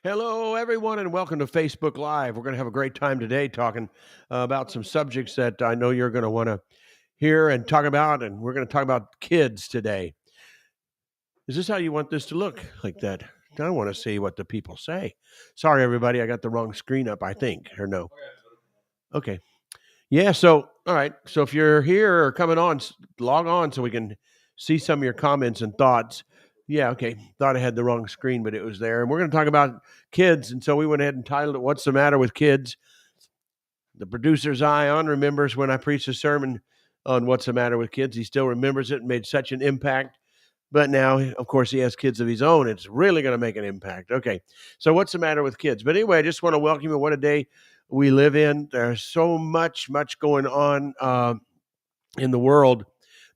Hello, everyone, and welcome to Facebook Live. We're going to have a great time today talking about some subjects that I know you're going to want to hear and talk about. And we're going to talk about kids today. Is this how you want this to look like that? I want to see what the people say. Sorry, everybody. I got the wrong screen up, I think, or no. Okay. Yeah. So, all right. So if you're here or coming on, log on so we can see some of your comments and thoughts. Yeah. Okay. Thought I had the wrong screen, but it was there. And we're going to talk about kids. And so we went ahead and titled it, What's the Matter with Kids? The producer's Ion remembers when I preached a sermon on what's the matter with kids. He still remembers it and made such an impact. But now, of course, he has kids of his own. It's really going to make an impact. Okay. So what's the matter with kids? But anyway, I just want to welcome you. What a day we live in. There's so much going on in the world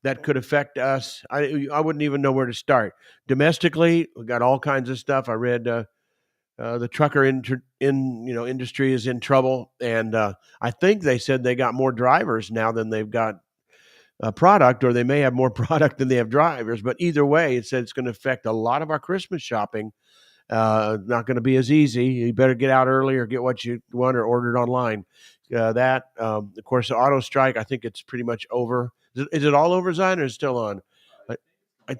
that could affect us. I wouldn't even know where to start. Domestically, we got all kinds of stuff. I read the trucker industry is in trouble, and I think they said they got more drivers now than they've got product, or they may have more product than they have drivers. But either way, it said it's going to affect a lot of our Christmas shopping. Not going to be as easy. You better get out early or get what you want or order it online. Of course, the auto strike, I think it's pretty much over. Is it all over, Zion, or is it still on? I, I,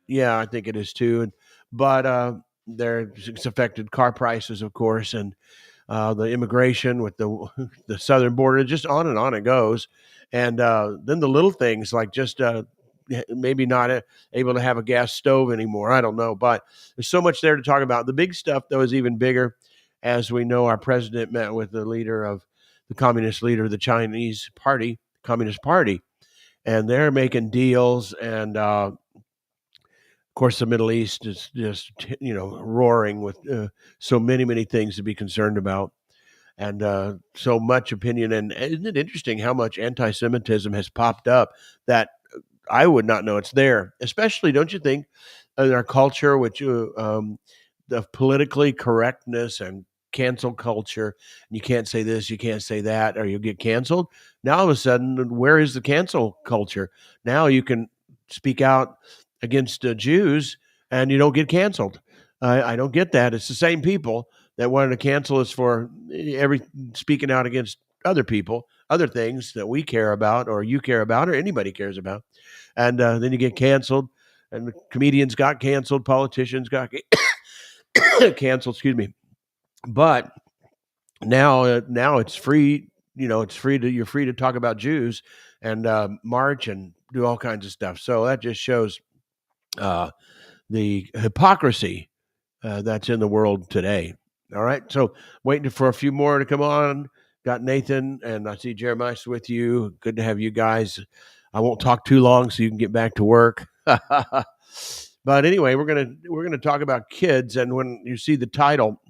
yeah, I think it is too. But it's affected car prices, of course, and the immigration with the southern border, just on and on it goes. And then the little things like just maybe not able to have a gas stove anymore. I don't know, but there's so much there to talk about. The big stuff, though, is even bigger. As we know, our president met with the communist leader of the Chinese Party, Communist Party, and they're making deals. And of course, the Middle East is just roaring with so many things to be concerned about, and so much opinion. And isn't it interesting how much anti-Semitism has popped up that I would not know it's there, especially, don't you think, in our culture, which the politically correctness and cancel culture, and you can't say this, you can't say that, or you'll get canceled. Now, all of a sudden, where is the cancel culture? Now you can speak out against Jews and you don't get canceled. I don't get that. It's the same people that wanted to cancel us for speaking out against other people, other things that we care about, or you care about, or anybody cares about. And then you get canceled, and the comedians got canceled, politicians got canceled, excuse me. But now it's free. You're free to talk about Jews and march and do all kinds of stuff. So that just shows the hypocrisy that's in the world today. All right. So waiting for a few more to come on. Got Nathan, and I see Jeremiah's with you. Good to have you guys. I won't talk too long so you can get back to work. But anyway, we're gonna talk about kids, and when you see the title,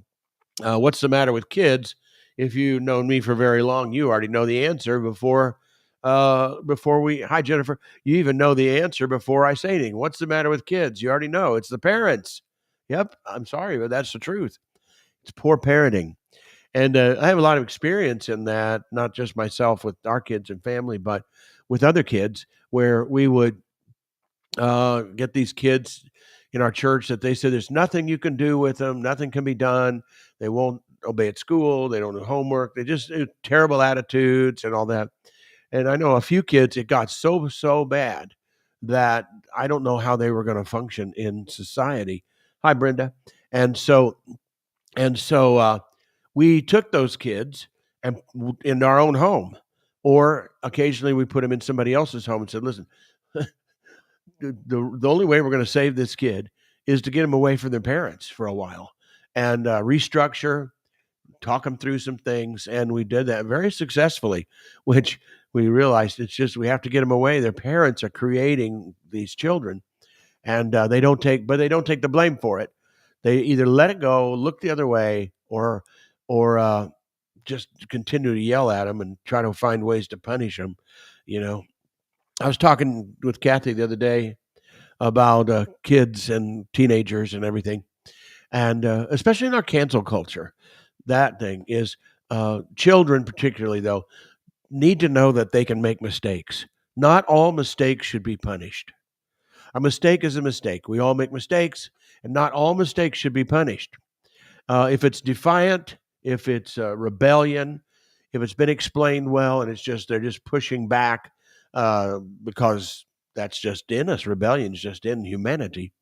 "What's the Matter with Kids?" If you've known me for very long, you already know the answer before we. Hi, Jennifer. You even know the answer before I say anything. What's the matter with kids? You already know. It's the parents. Yep. I'm sorry, but that's the truth. It's poor parenting. And I have a lot of experience in that, not just myself with our kids and family, but with other kids, where we would get these kids in our church that they said there's nothing you can do with them, nothing can be done. They won't obey at school, they don't do homework, they just terrible attitudes and all that. And I know a few kids, it got so bad that I don't know how they were going to function in society. Hi, Brenda. And so we took those kids and in our own home, or occasionally we put them in somebody else's home and said, listen, the only way we're going to save this kid is to get them away from their parents for a while and restructure, talk them through some things. And we did that very successfully, which we realized it's just we have to get them away. Their parents are creating these children, and they don't take the blame for it. They either let it go, look the other way, or or just continue to yell at them and try to find ways to punish them. You know, I was talking with Kathy the other day about kids and teenagers and everything, and especially in our cancel culture, that thing is children, particularly though, need to know that they can make mistakes. Not all mistakes should be punished. A mistake is a mistake. We all make mistakes, and not all mistakes should be punished. If it's defiant, if it's rebellion, if it's been explained well, and it's just they're just pushing back because that's just in us. Rebellion is just in humanity.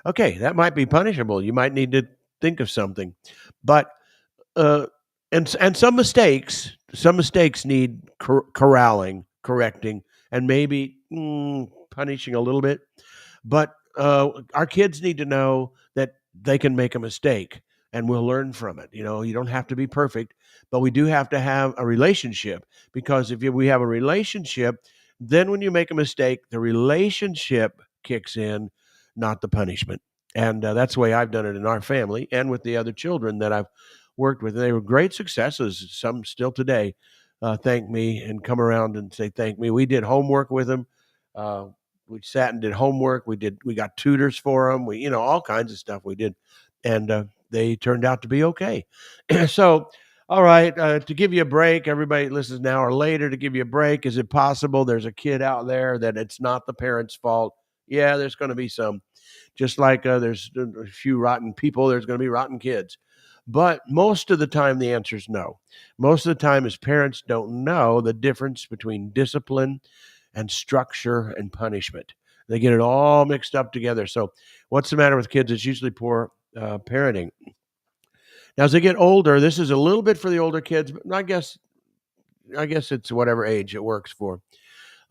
Okay, that might be punishable. You might need to think of something, but uh, and some mistakes need corralling, correcting, and maybe punishing a little bit. But our kids need to know that they can make a mistake and we'll learn from it. You know, you don't have to be perfect, but we do have to have a relationship, because if we have a relationship, then when you make a mistake, the relationship kicks in, not the punishment. And that's the way I've done it in our family and with the other children that I've worked with. And they were great successes. Some still today thank me and come around and say thank me. We did homework with them. Uh, we sat and did homework. We got tutors for them. We all kinds of stuff we did, and they turned out to be okay. So, all right, to give you a break, everybody listens an hour later. To give you a break, is it possible there's a kid out there that it's not the parents' fault? Yeah, there's going to be some. Just like there's a few rotten people, there's going to be rotten kids. But most of the time, the answer is no. Most of the time, is parents don't know the difference between discipline and structure and punishment. They get it all mixed up together. So, what's the matter with kids? It's usually poor parenting. Now, as they get older, this is a little bit for the older kids, but I guess it's whatever age it works for.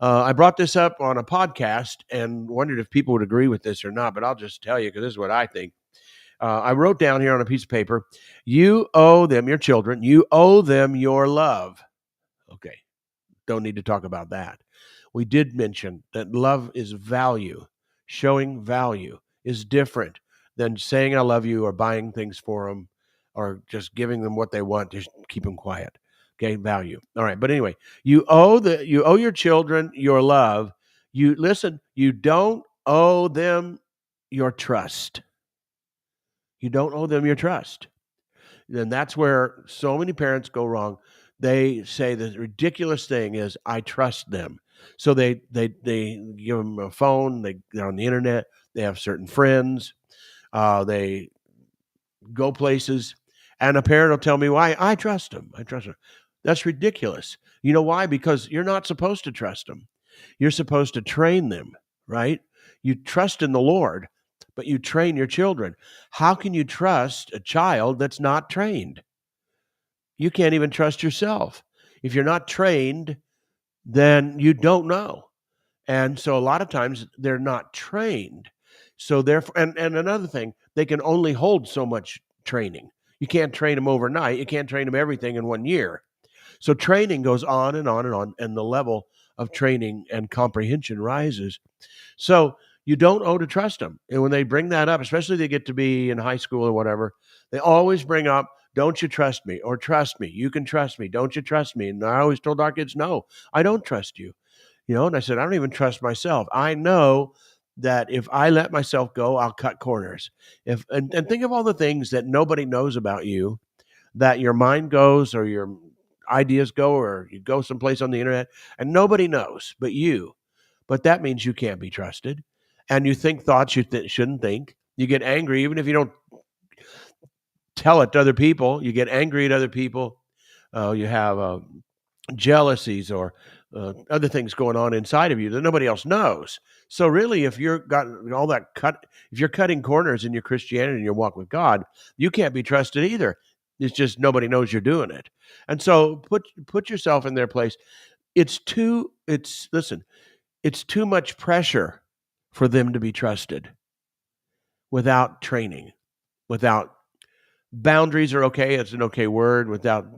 I brought this up on a podcast and wondered if people would agree with this or not, but I'll just tell you because this is what I think. I wrote down here on a piece of paper, you owe them, your children, you owe them your love. Okay, don't need to talk about that. We did mention that love is value. Showing value is different than saying I love you or buying things for them or just giving them what they want to keep them quiet. Okay, value. All right, but anyway, you owe your children your love. You listen, you don't owe them your trust. You don't owe them your trust. Then that's where so many parents go wrong. They say the ridiculous thing is, "I trust them." So they give them a phone. They're on the internet. They have certain friends. They go places, and a parent will tell me why I trust them. I trust them. That's ridiculous. You know why? Because you're not supposed to trust them. You're supposed to train them, right? You trust in the Lord, but you train your children. How can you trust a child that's not trained? You can't even trust yourself. If you're not trained, then you don't know. And so a lot of times they're not trained. So therefore, and another thing, they can only hold so much training. You can't train them overnight. You can't train them everything in 1 year. So training goes on and on and on, and the level of training and comprehension rises. So you don't owe to trust them. And when they bring that up, especially they get to be in high school or whatever, they always bring up, don't you trust me? Or trust me. You can trust me. Don't you trust me? And I always told our kids, no, I don't trust you. And I said, I don't even trust myself. I know that if I let myself go, I'll cut corners. And think of all the things that nobody knows about you, that your mind goes or your ideas go, or you go someplace on the internet and nobody knows but you. But that means you can't be trusted. And you think thoughts you shouldn't think. You get angry, even if you don't tell it to other people. You get angry at other people. You have jealousies or other things going on inside of you that nobody else knows. So really, if you're got all that if you're cutting corners in your Christianity and your walk with God, you can't be trusted either. It's just nobody knows you're doing it. And so put yourself in their place. Listen, it's too much pressure for them to be trusted without training, without boundaries are okay. It's an okay word without,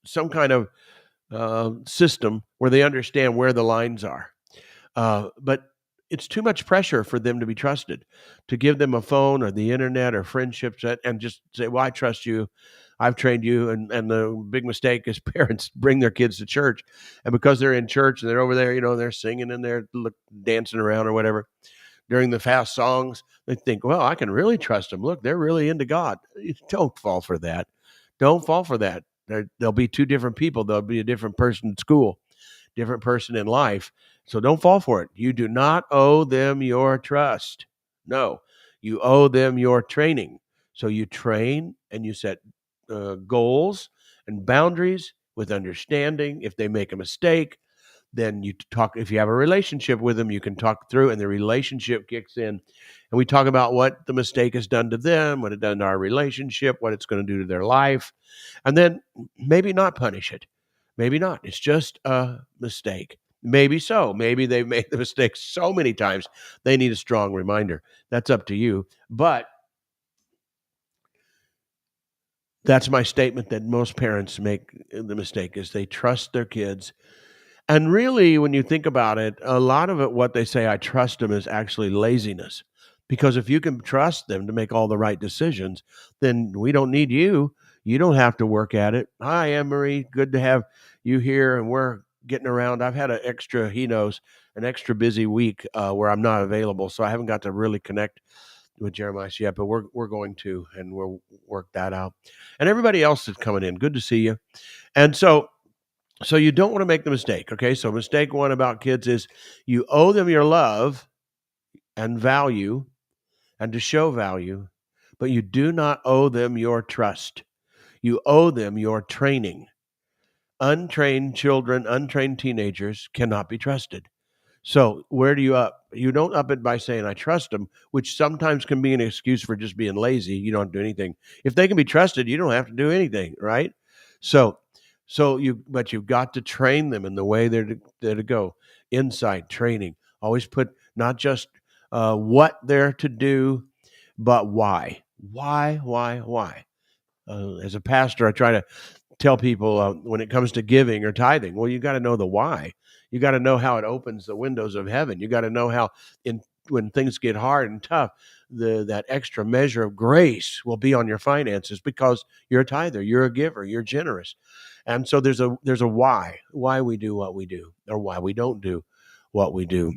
some kind of system where they understand where the lines are. But it's too much pressure for them to be trusted, to give them a phone or the internet or friendships and just say, well, I trust you. I've trained you. And the big mistake is parents bring their kids to church. And because they're in church and they're over there, they're singing and they're dancing around or whatever during the fast songs, they think, well, I can really trust them. Look, they're really into God. Don't fall for that. Don't fall for that. There'll be two different people. There'll be a different person at school, different person in life. So don't fall for it. You do not owe them your trust. No, you owe them your training. So you train and you set goals and boundaries with understanding. If they make a mistake, then you talk. If you have a relationship with them, you can talk through, and the relationship kicks in. And we talk about what the mistake has done to them, what it done to our relationship, what it's going to do to their life. And then maybe not punish it. Maybe not. It's just a mistake. Maybe so. Maybe they've made the mistake so many times they need a strong reminder. That's up to you. But that's my statement, that most parents make the mistake is they trust their kids. And really, when you think about it, a lot of it, what they say, I trust them, is actually laziness. Because if you can trust them to make all the right decisions, then we don't need you. You don't have to work at it. Hi, Anne Marie. Good to have you here. And we're getting around. I've had an extra busy week where I'm not available. So I haven't got to really connect with Jeremiah yet, but we're going to, and we'll work that out. And everybody else is coming in. Good to see you. And so you don't want to make the mistake, okay? So mistake one about kids is you owe them your love and value and to show value, but you do not owe them your trust. You owe them your training. Untrained children, untrained teenagers cannot be trusted. So where do you up? You don't up it by saying, I trust them, which sometimes can be an excuse for just being lazy. You don't do anything. If they can be trusted, you don't have to do anything, right? So but you've got to train them in the way they're to go. Insight, training. Always put not just what they're to do, but why. Why? As a pastor, I try to tell people when it comes to giving or tithing, well, you got to know the why. You got to know how it opens the windows of heaven. You got to know how, when things get hard and tough, that extra measure of grace will be on your finances because you're a tither, you're a giver, you're generous. And so there's a why we do what we do, or why we don't do what we do.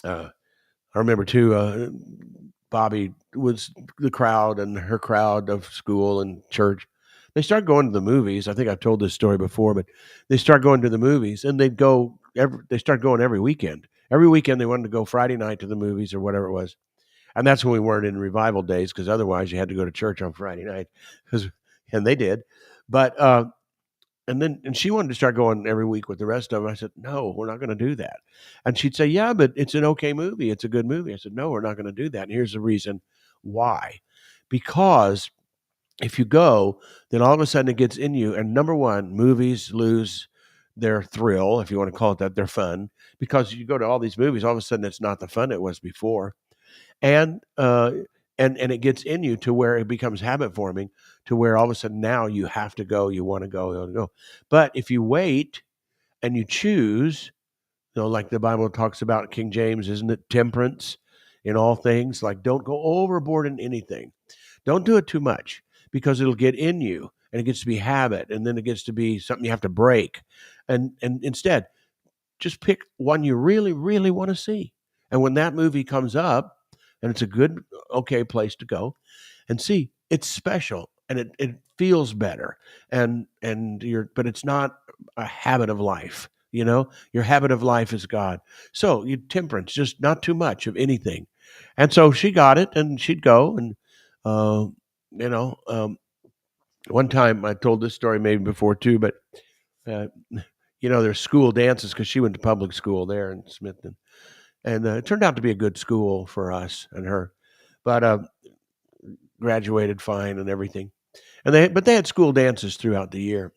I remember too, Bobby was the crowd and her crowd of school and church. They start going to the movies. I think I've told this story before, but they start going to the movies, and they start going every weekend. Every weekend they wanted to go Friday night to the movies or whatever it was. And that's when we weren't in revival days, because otherwise you had to go to church on Friday night. And they did. But and she wanted to start going every week with the rest of them. I said, no, we're not going to do that. And she'd say, yeah, but it's an okay movie. It's a good movie. I said, no, we're not going to do that. And here's the reason why. Because if you go, then all of a sudden it gets in you. And number one, movies lose their thrill, if you want to call it that, their fun, because you go to all these movies, all of a sudden it's not the fun it was before. And it gets in you to where it becomes habit forming, to where all of a sudden now you have to go, you want to go, you want to go. But if you wait and you choose, like the Bible talks about, King James, isn't it? Temperance in all things. Like, don't go overboard in anything. Don't do it too much, because it'll get in you and it gets to be habit, and then it gets to be something you have to break. And instead, just pick one you really, really want to see. And when that movie comes up, and it's a good, okay place to go and see, it's special and it feels better. But it's not a habit of life. Your habit of life is God. So temperance, just not too much of anything. And so she got it, and she'd go. And, one time I told this story maybe before too, but, there's school dances, because she went to public school there in Smithton. And it turned out to be a good school for us and her, but graduated fine and everything. But they had school dances throughout the year,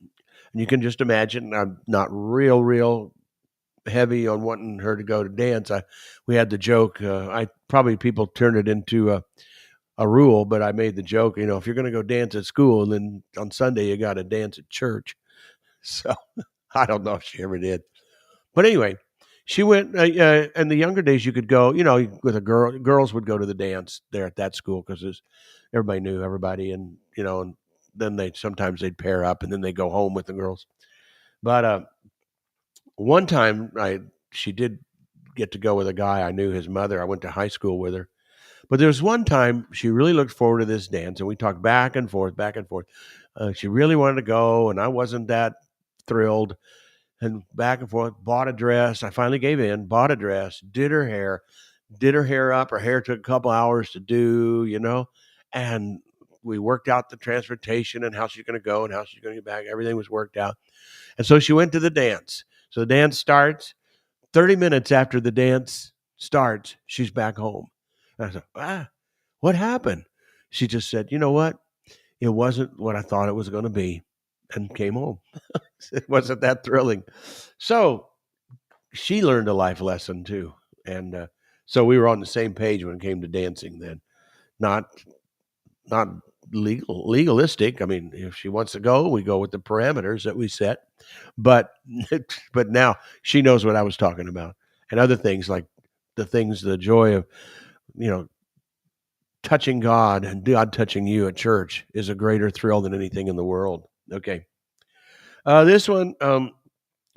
and you can just imagine. I'm not real heavy on wanting her to go to dance. We had the joke. People turned it into a rule, but I made the joke. If you're going to go dance at school, and then on Sunday you got to dance at church. So I don't know if she ever did, but anyway. She went, in the younger days, you could go, with a girl. Girls would go to the dance there at that school because everybody knew everybody, and and then sometimes they'd pair up, and then they go home with the girls. But one time, she did get to go with a guy. I knew his mother. I went to high school with her. But there was one time she really looked forward to this dance, and we talked back and forth, back and forth. She really wanted to go, and I wasn't that thrilled. And back and forth, bought a dress. I finally gave in, bought a dress, did her hair up. Her hair took a couple hours to do, and we worked out the transportation and how she's going to go and how she's going to get back. Everything was worked out. And so she went to the dance. So the dance starts. 30 minutes after the dance starts, she's back home. And I said, what happened? She just said, you know what? It wasn't what I thought it was going to be, and came home. It wasn't that thrilling. So she learned a life lesson too. And so we were on the same page when it came to dancing then. Not not legalistic. I mean, if she wants to go, we go with the parameters that we set. But but now she knows what I was talking about. And other things like the joy of, you know, touching God and God touching you at church is a greater thrill than anything in the world. Okay. This one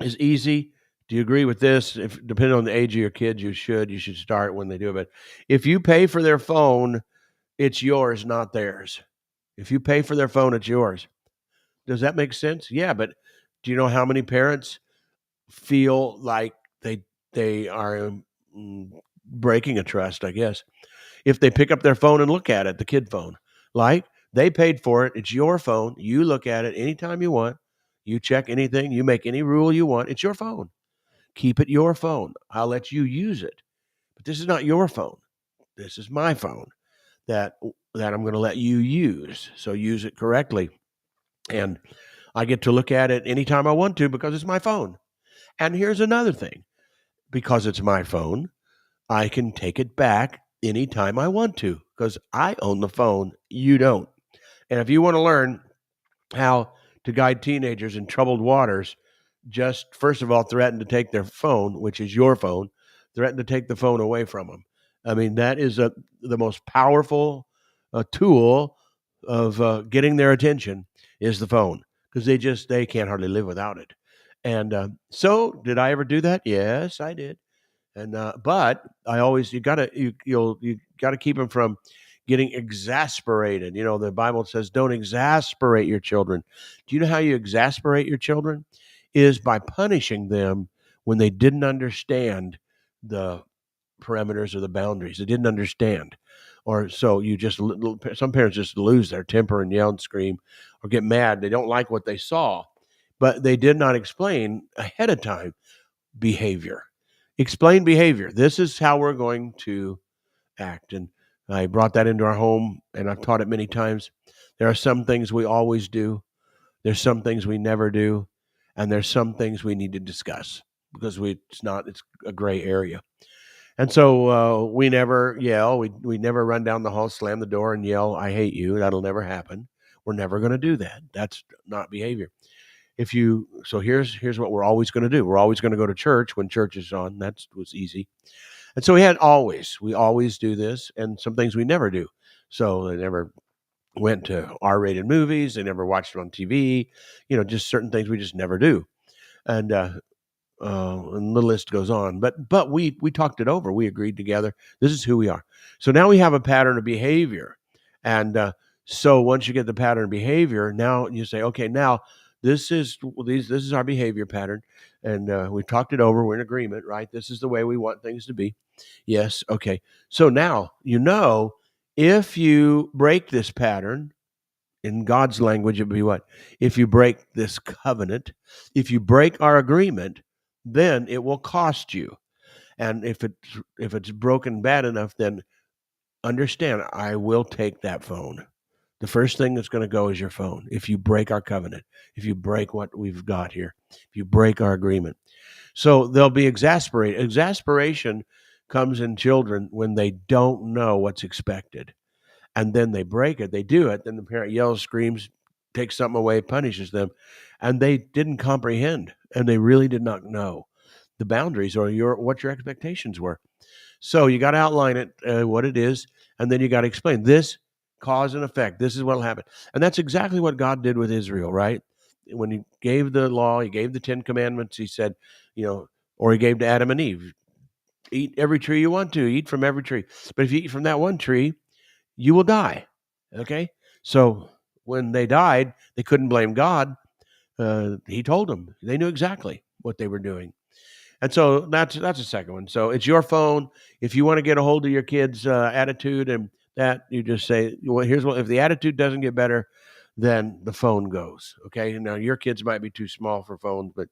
is easy. Do you agree with this? If depending on the age of your kids, you should start when they do it. But if you pay for their phone, it's yours, not theirs. If you pay for their phone, it's yours. Does that make sense? Yeah, but do you know how many parents feel like they are breaking a trust, I guess, if they pick up their phone and look at it, the kid phone? Like, they paid for it. It's your phone. You look at it anytime you want. You check anything. You make any rule you want. It's your phone. Keep it your phone. I'll let you use it. But this is not your phone. This is my phone that I'm going to let you use. So use it correctly. And I get to look at it anytime I want to because it's my phone. And here's another thing. Because it's my phone, I can take it back anytime I want to because I own the phone. You don't. And if you want to learn how to guide teenagers in troubled waters, just first of all, threaten to take their phone, which is your phone, threaten to take the phone away from them. I mean, that is the most powerful tool of getting their attention is the phone because they can't hardly live without it. And so, did I ever do that? Yes, I did. And but I always you gotta keep them from getting exasperated. You know, the Bible says, "Don't exasperate your children." Do you know how you exasperate your children? Is by punishing them when they didn't understand the parameters or the boundaries. They didn't understand, or so you just some parents just lose their temper and yell and scream or get mad. They don't like what they saw, but they did not explain ahead of time behavior. Explain behavior. This is how we're going to act. And I brought that into our home and I've taught it many times. There are some things we always do, there's some things we never do, and there's some things we need to discuss because it's a gray area. And so we never yell. We never run down the hall, slam the door, and yell, "I hate you." That'll never happen. We're never going to do that. That's not behavior. Here's what we're always going to do. We're always going to go to church when church is on. That was easy. And so we always do this, and some things we never do. So they never went to R-rated movies. They never watched it on TV. Just certain things we just never do. And the list goes on. But we talked it over. We agreed together. This is who we are. So now we have a pattern of behavior, and so once you get the pattern of behavior, now you say, okay, now this is our behavior pattern, and we talked it over. We're in agreement, right? This is the way we want things to be. Yes, okay. So now if you break this pattern, in God's language, it would be what? If you break this covenant, if you break our agreement, then it will cost you. And if it's broken bad enough, then understand, I will take that phone. The first thing that's going to go is your phone. If you break our covenant, if you break what we've got here, if you break our agreement. So they'll be exasperated. Exasperation comes in children when they don't know what's expected. And then they break it, they do it, then the parent yells, screams, takes something away, punishes them, and they didn't comprehend, and they really did not know the boundaries or what your expectations were. So you got to outline it, what it is, and then you got to explain this cause and effect. This is what will happen, and that's exactly what God did with Israel, right? When He gave the law, He gave the 10 Commandments. He said, or He gave to Adam and Eve, eat every tree you want to, eat from every tree, but if you eat from that one tree, you will die. Okay, so when they died, they couldn't blame God. He told them; they knew exactly what they were doing. And so that's a second one. So it's your phone. If you want to get a hold of your kids' attitude and that, you just say, well, here's what, if the attitude doesn't get better, then the phone goes. Okay. Now your kids might be too small for phones, but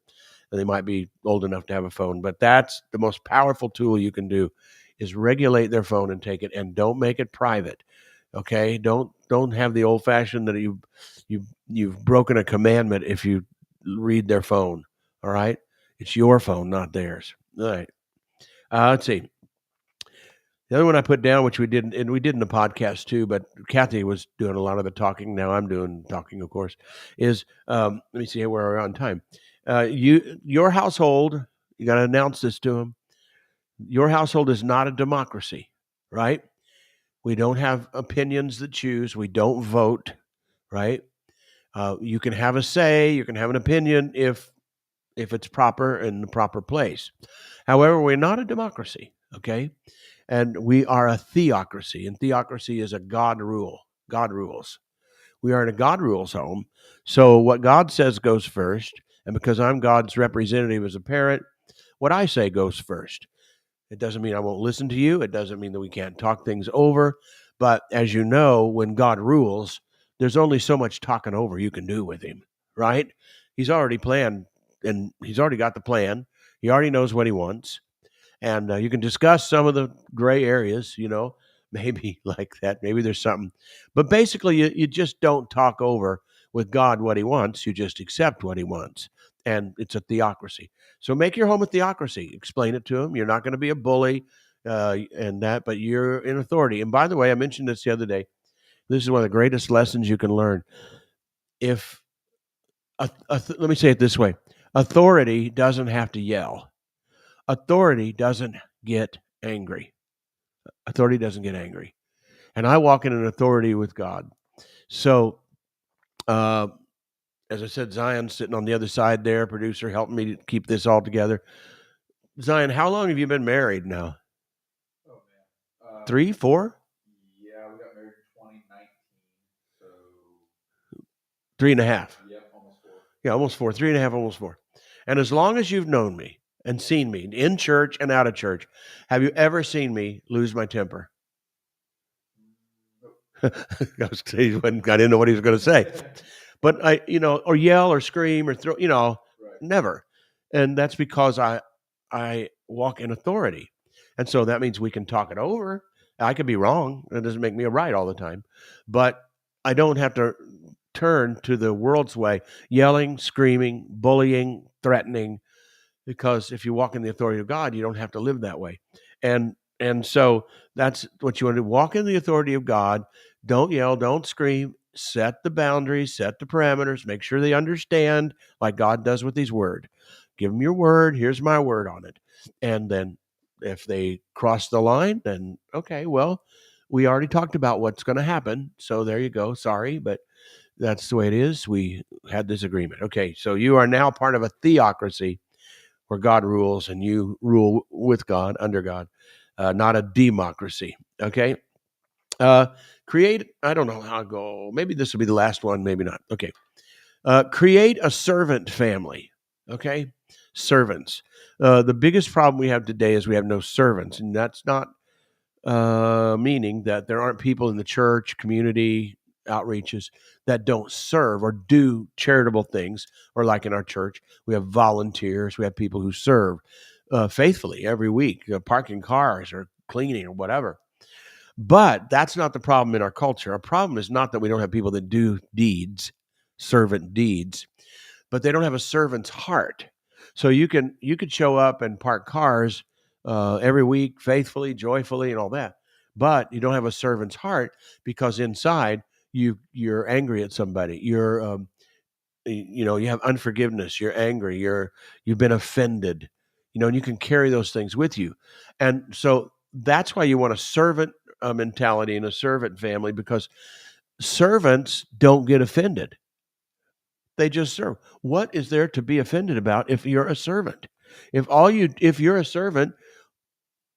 they might be old enough to have a phone. But that's the most powerful tool you can do is regulate their phone and take it, and don't make it private. Okay. Don't have the old fashioned that you've broken a commandment if you read their phone. All right. It's your phone, not theirs. All right. Let's see. The other one I put down, which we did, and we did in the podcast too, but Kathy was doing a lot of the talking. Now I'm doing talking, of course. Is let me see where we're on time. Your household, you got to announce this to them. Your household is not a democracy, right? We don't have opinions that choose. We don't vote, right? You can have a say. You can have an opinion if it's proper in the proper place. However, we're not a democracy, okay? And we are a theocracy, and theocracy is a God rule. God rules. We are in a God rules home. So what God says goes first, and because I'm God's representative as a parent, what I say goes first. It doesn't mean I won't listen to you. It doesn't mean that we can't talk things over. But as you know, when God rules, there's only so much talking over you can do with him, right? He's already planned, and he's already got the plan. He already knows what he wants. And you can discuss some of the gray areas, maybe like that. Maybe there's something. But basically, you just don't talk over with God what he wants. You just accept what he wants. And it's a theocracy. So make your home a theocracy. Explain it to him. You're not going to be a bully and that, but you're in authority. And by the way, I mentioned this the other day. This is one of the greatest lessons you can learn. If let me say it this way: authority doesn't have to yell. Authority doesn't get angry. Authority doesn't get angry. And I walk in an authority with God. So, as I said, Zion's sitting on the other side there, producer, helping me to keep this all together. Zion, how long have you been married now? Oh, man. 3, 4? Yeah, we got married in 2019. So 3.5. Yep, almost 4. Yeah, almost 4. 3.5, almost 4. And as long as you've known me and seen me in church and out of church, have you ever seen me lose my temper? I didn't know what he was going to say. But or yell or scream or throw, Right. never. And that's because I walk in authority. And so that means we can talk it over. I could be wrong. It doesn't make me right all the time. But I don't have to turn to the world's way, yelling, screaming, bullying, threatening, because if you walk in the authority of God, you don't have to live that way. And so that's what you want to do. Walk in the authority of God. Don't yell, don't scream, set the boundaries, set the parameters, make sure they understand like God does with his word. Give them your word. Here's my word on it. And then if they cross the line, then okay, well, we already talked about what's going to happen. So there you go. Sorry, but that's the way it is. We had this agreement. Okay, so you are now part of a theocracy where God rules and you rule with God, under God, not a democracy. Okay. I don't know how I'll go. Maybe this will be the last one, maybe not. Okay. Create a servant family. Okay. Servants. The biggest problem we have today is we have no servants, and that's not meaning that there aren't people in the church, community, outreaches that don't serve or do charitable things, or like in our church, we have volunteers, we have people who serve faithfully every week, parking cars or cleaning or whatever. But that's not the problem in our culture. Our problem is not that we don't have people that do deeds, servant deeds, but they don't have a servant's heart. So you could show up and park cars every week faithfully, joyfully, and all that, but you don't have a servant's heart because inside you're angry at somebody. You have unforgiveness. You're angry. You've been offended. and you can carry those things with you. And so that's why you want a servant mentality and a servant family, because servants don't get offended. They just serve. What is there to be offended about if you're a servant? If you're a servant,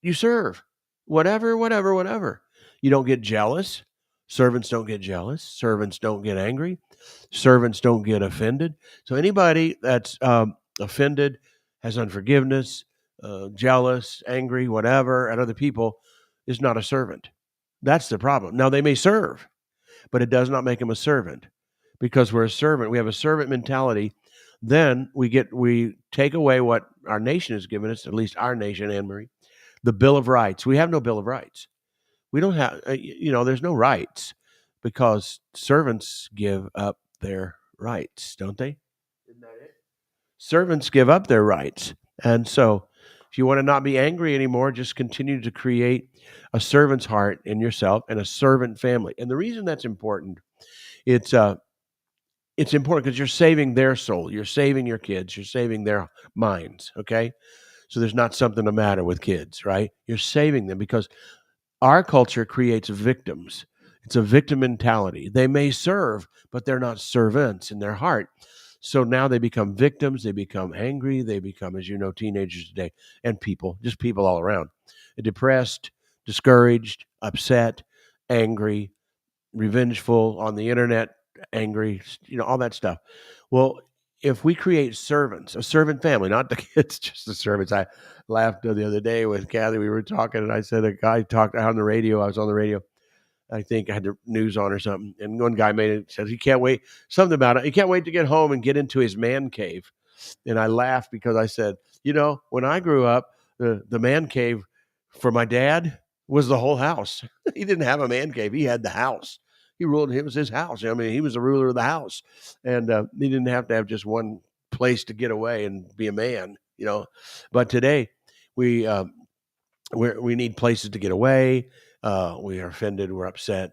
you serve. Whatever, whatever, whatever. You don't get jealous. Servants don't get jealous. Servants don't get angry. Servants don't get offended. So anybody that's offended, has unforgiveness, jealous, angry, whatever, at other people is not a servant. That's the problem. Now, they may serve, but it does not make them a servant, because we're a servant. We have a servant mentality. Then we take away what our nation has given us, at least our nation, Anne Marie, the Bill of Rights. We have no Bill of Rights. We don't have, there's no rights, because servants give up their rights, don't they? Isn't that it? Servants give up their rights. And so if you want to not be angry anymore, just continue to create a servant's heart in yourself and a servant family. And the reason that's important, it's important because you're saving their soul. You're saving your kids. You're saving their minds, okay? So there's not something the matter with kids, right? You're saving them, because our culture creates victims. It's a victim mentality. They may serve, but they're not servants in their heart. So now they become victims. They become angry. They become, as you know, teenagers today, and just people all around, depressed, discouraged, upset, angry, revengeful on the internet, angry, all that stuff. Well, if we create servants, a servant family, not the kids, just the servants. I laughed the other day with Kathy. We were talking, and I said a guy talked on the radio. I was on the radio. I think I had the news on or something. And one guy says he can't wait, something about it. He can't wait to get home and get into his man cave. And I laughed because I said, when I grew up, the man cave for my dad was the whole house. He didn't have a man cave. He had the house. He ruled. It was his house. I mean, he was the ruler of the house, and he didn't have to have just one place to get away and be a man. But today we need places to get away. We are offended. We're upset,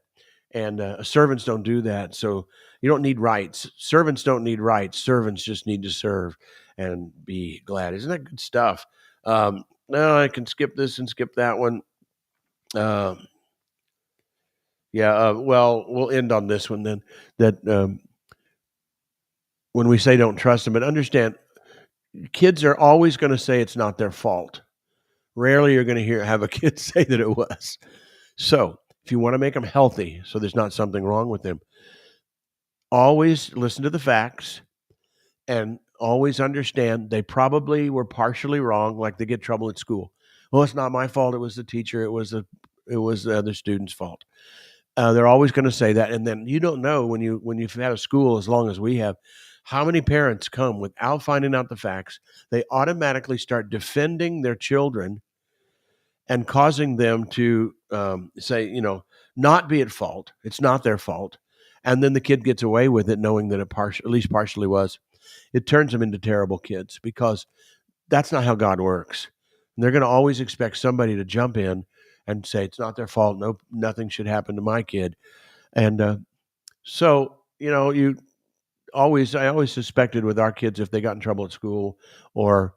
and servants don't do that. So you don't need rights. Servants don't need rights. Servants just need to serve and be glad. Isn't that good stuff? No, I can skip this and skip that one. Well, we'll end on this one then. That when we say don't trust them, but understand, kids are always going to say it's not their fault. Rarely you're going to have a kid say that it was. So if you want to make them healthy, so there's not something wrong with them, always listen to the facts and always understand they probably were partially wrong, like they get trouble at school. Well, it's not my fault. It was the teacher. It was the other student's fault. They're always going to say that. And then you don't know when you've had a school as long as we have, how many parents come without finding out the facts. They automatically start defending their children and causing them to say, not be at fault. It's not their fault. And then the kid gets away with it, knowing that it at least partially was. It turns them into terrible kids, because that's not how God works. And they're going to always expect somebody to jump in and say it's not their fault. No, nothing should happen to my kid. And so, I always suspected with our kids, if they got in trouble at school or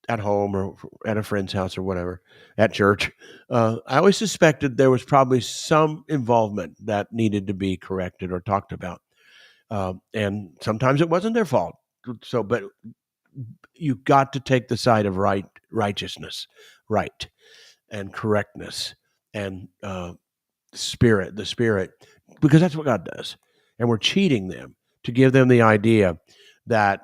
at home or at a friend's house or whatever, at church, I always suspected there was probably some involvement that needed to be corrected or talked about. And sometimes it wasn't their fault. So, but you got to take the side of righteousness, right, and correctness, and the spirit, because that's what God does. And we're cheating them to give them the idea that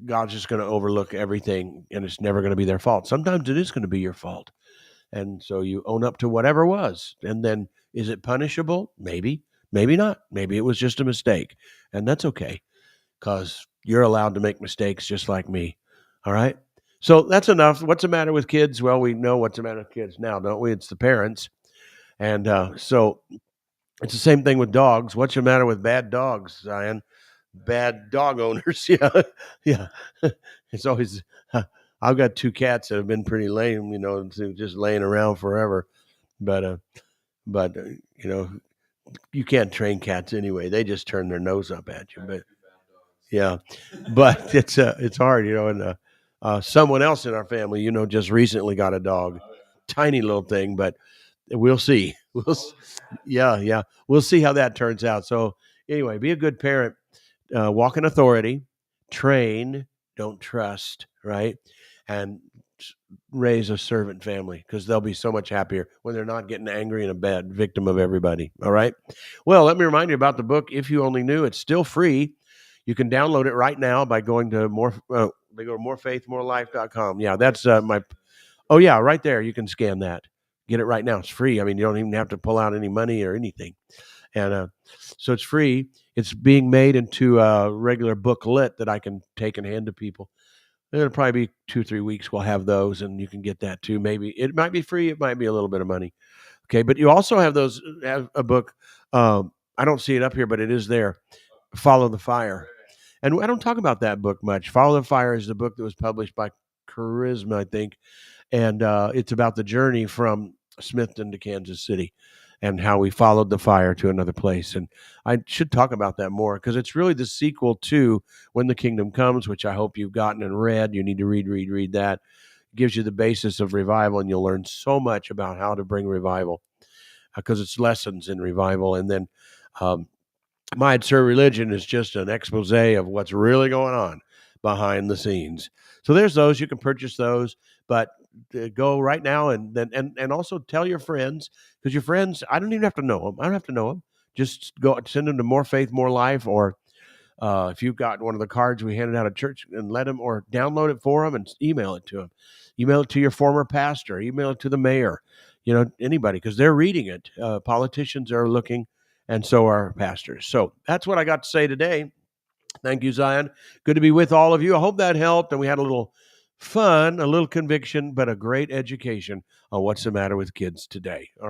God's just going to overlook everything and it's never going to be their fault. Sometimes it is going to be your fault. And so you own up to whatever was. And then is it punishable? Maybe, maybe not. Maybe it was just a mistake. And that's okay, because you're allowed to make mistakes just like me. All right? So that's enough. What's the matter with kids? Well, we know what's the matter with kids now, don't we? It's the parents. And so it's the same thing with dogs. What's the matter with bad dogs, Zion? Bad dog owners. Yeah. Yeah. It's always, I've got 2 cats that have been pretty lame, just laying around forever. But you can't train cats anyway. They just turn their nose up at you. But yeah, but it's hard, and Someone else in our family, just recently got a dog, Oh, yeah. tiny little thing, but we'll see. Yeah. We'll see how that turns out. So anyway, be a good parent, walk in authority, train, don't trust, right? And raise a servant family because they'll be so much happier when they're not getting angry and a bad victim of everybody. All right. Well, let me remind you about the book. If You Only Knew, it's still free. You can download it right now by going to they go to morefaithmorelife.com. Yeah, that's my. Oh yeah, right there. You can scan that. Get it right now. It's free. I mean, you don't even have to pull out any money or anything. And so it's free. It's being made into a regular booklet that I can take and hand to people. It'll probably be 2-3 weeks. We'll have those, and you can get that too. Maybe it might be free. It might be a little bit of money. Okay, but you also have a book. I don't see it up here, but it is there. Follow the Fire, and I don't talk about that book much. Follow the Fire is the book that was published by Charisma, I think, and it's about the journey from Smithton to Kansas City and how we followed the fire to another place. And I should talk about that more because it's really the sequel to When the Kingdom Comes, which I hope you've gotten and read. You need to read that. It gives you the basis of revival, and you'll learn so much about how to bring revival because it's lessons in revival. And then My Absurd Religion is just an expose of what's really going on behind the scenes. So there's those. You can purchase those, but go right now and also tell your friends because your friends, I don't even have to know them. I don't have to know them. Just go send them to More Faith, More Life, or if you've got one of the cards we handed out at church, and let them or download it for them and email it to them. Email it to your former pastor. Email it to the mayor. Anybody because they're reading it. Politicians are looking, and so are pastors. So that's what I got to say today. Thank you, Zion. Good to be with all of you. I hope that helped, and we had a little fun, a little conviction, but a great education on what's the matter with kids today. All right.